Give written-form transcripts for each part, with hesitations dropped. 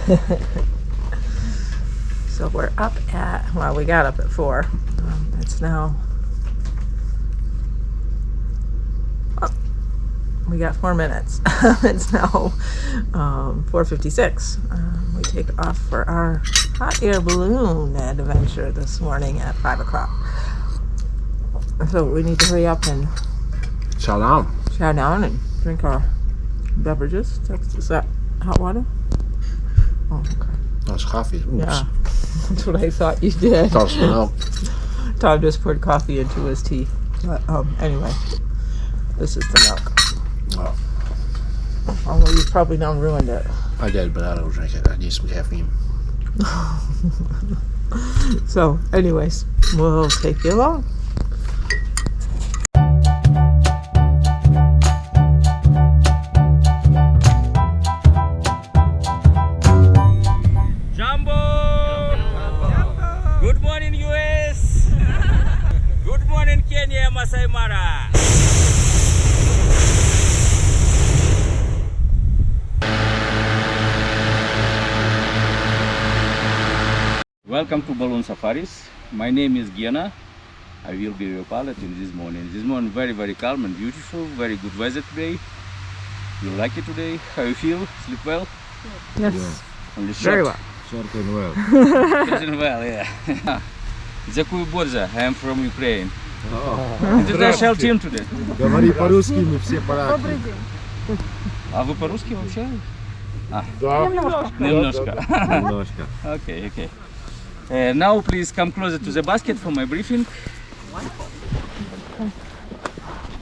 So we're up at, well, we got up at 4. It's now, we got 4 minutes. It's now 4:56. We take off for our hot air balloon adventure this morning at 5 o'clock. So we need to hurry up and chow down and drink our beverages. Is that hot water? Oh, okay. That's coffee. Oops. Yeah, that's what I thought you did. Toss it out. Tom just poured coffee into his tea. But anyway, this is the milk. Oh, Although you probably done ruined it. I did, but I don't drink it. I need some caffeine. So, anyways, we'll take you along. Good morning, US. Good morning, Kenya, Maasai Mara. Welcome to Balloon Safaris. My name is Gianna. I will be your pilot in this morning. This morning very calm and beautiful. Very good weather today. You like it today? How you feel? Sleep well? Yes, Yeah. very well. Short and well. Doing well, yeah. Дзякую Борза. I am from Ukraine. Oh. International team today. Говори по-русски, мы все поляки. Добрый день. А вы по-русски вообще? Да. Немножко. Немножко. Okay, okay. Now please come closer to the basket for my briefing.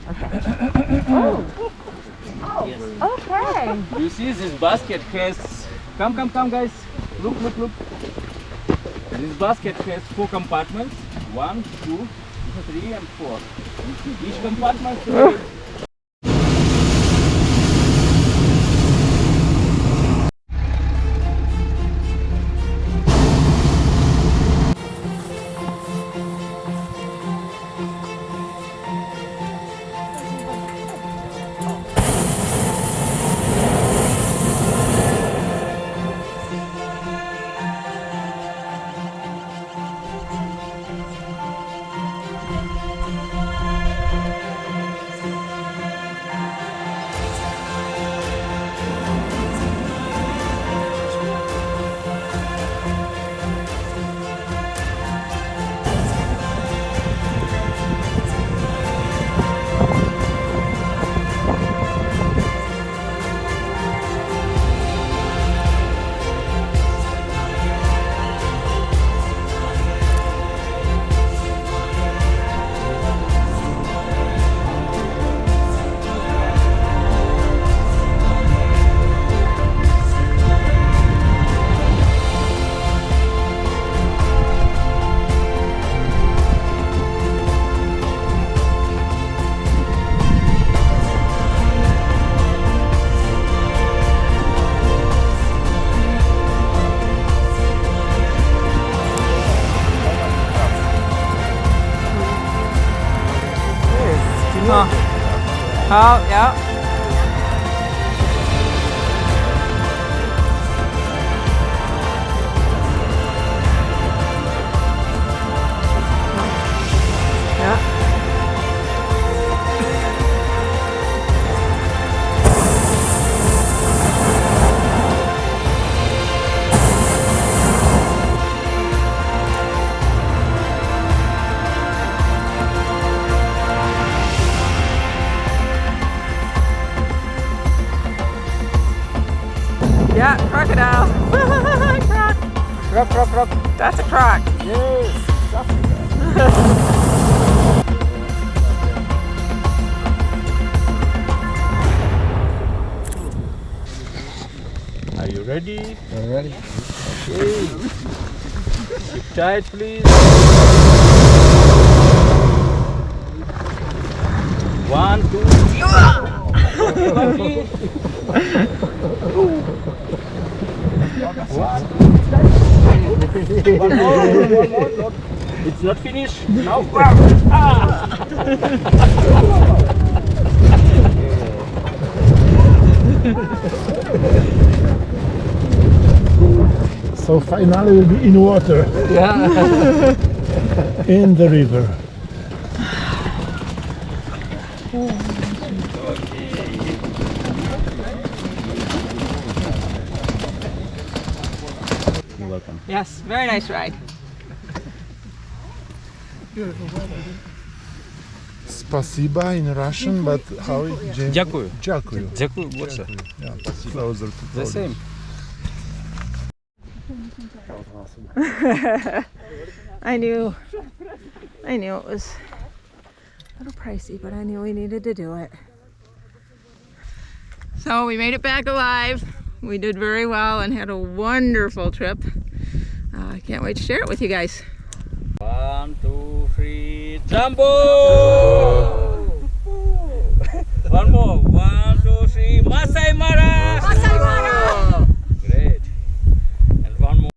Okay. You see this basket has, come guys, look. This basket has 4 compartments, 1, 2, 3 and 4. Each compartment Oh, yeah. Yeah, crocodile. Croc. That's a croc. Yes. Are you ready? I'm ready. Okay. Keep tight, please. 1, 2, 3. One more. It's not finished. Now. So finally we'll be in water, Yeah. in the river. You're welcome. Yes, very nice ride. Spasiba in Russian, but how is James? Дякую. Дякую. Дякую, больше. Yeah, closer to The same. I knew it was a little pricey, but I knew we needed to do it. So we made it back alive. We did very well and had a wonderful trip. I can't wait to share it with you guys. 1, 2, 3, jumbo! One more. 1, 2, 3, Maasai Mara! Maasai Mara! Great. And one more.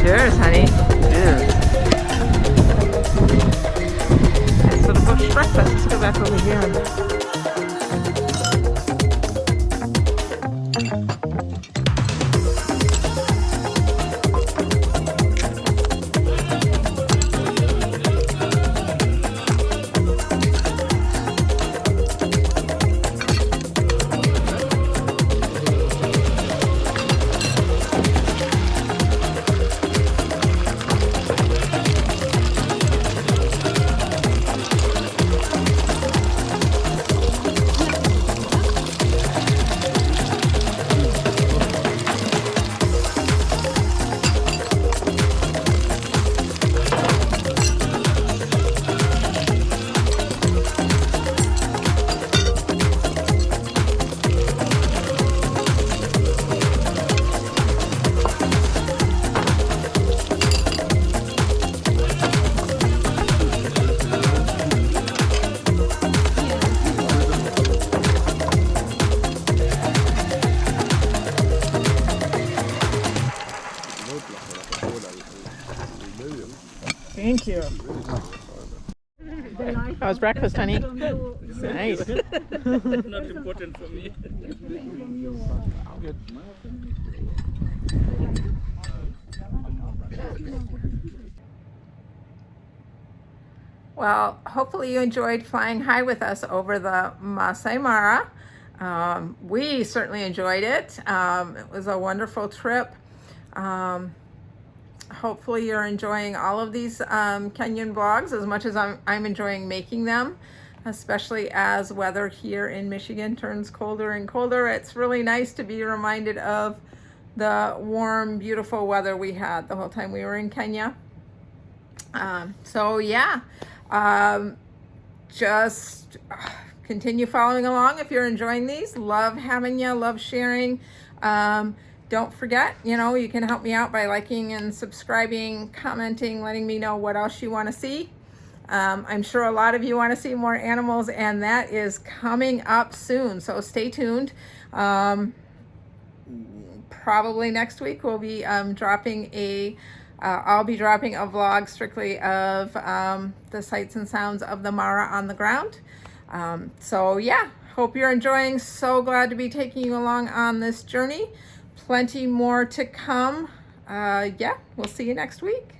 Cheers, honey. Cheers. Nice little bush breakfast. Let's go back over here. Thank you. How was breakfast, honey? Nice. Not important for me. Well, hopefully you enjoyed flying high with us over the Maasai Mara. We certainly enjoyed it. It was a wonderful trip. Hopefully you're enjoying all of these Kenyan vlogs as much as I'm enjoying making them, especially as weather here in Michigan turns colder and colder. It's really nice to be reminded of the warm, beautiful weather we had the whole time we were in Kenya. So yeah, just continue following along if you're enjoying these. Love having you, love sharing. Don't forget, you can help me out by liking and subscribing, commenting, letting me know what else you want to see. I'm sure a lot of you want to see more animals, and that is coming up soon, so stay tuned. Probably next week we'll be dropping I'll be dropping a vlog strictly of the sights and sounds of the Mara on the ground. So yeah, hope you're enjoying. So glad to be taking you along on this journey. Plenty more to come. Yeah, we'll see you next week.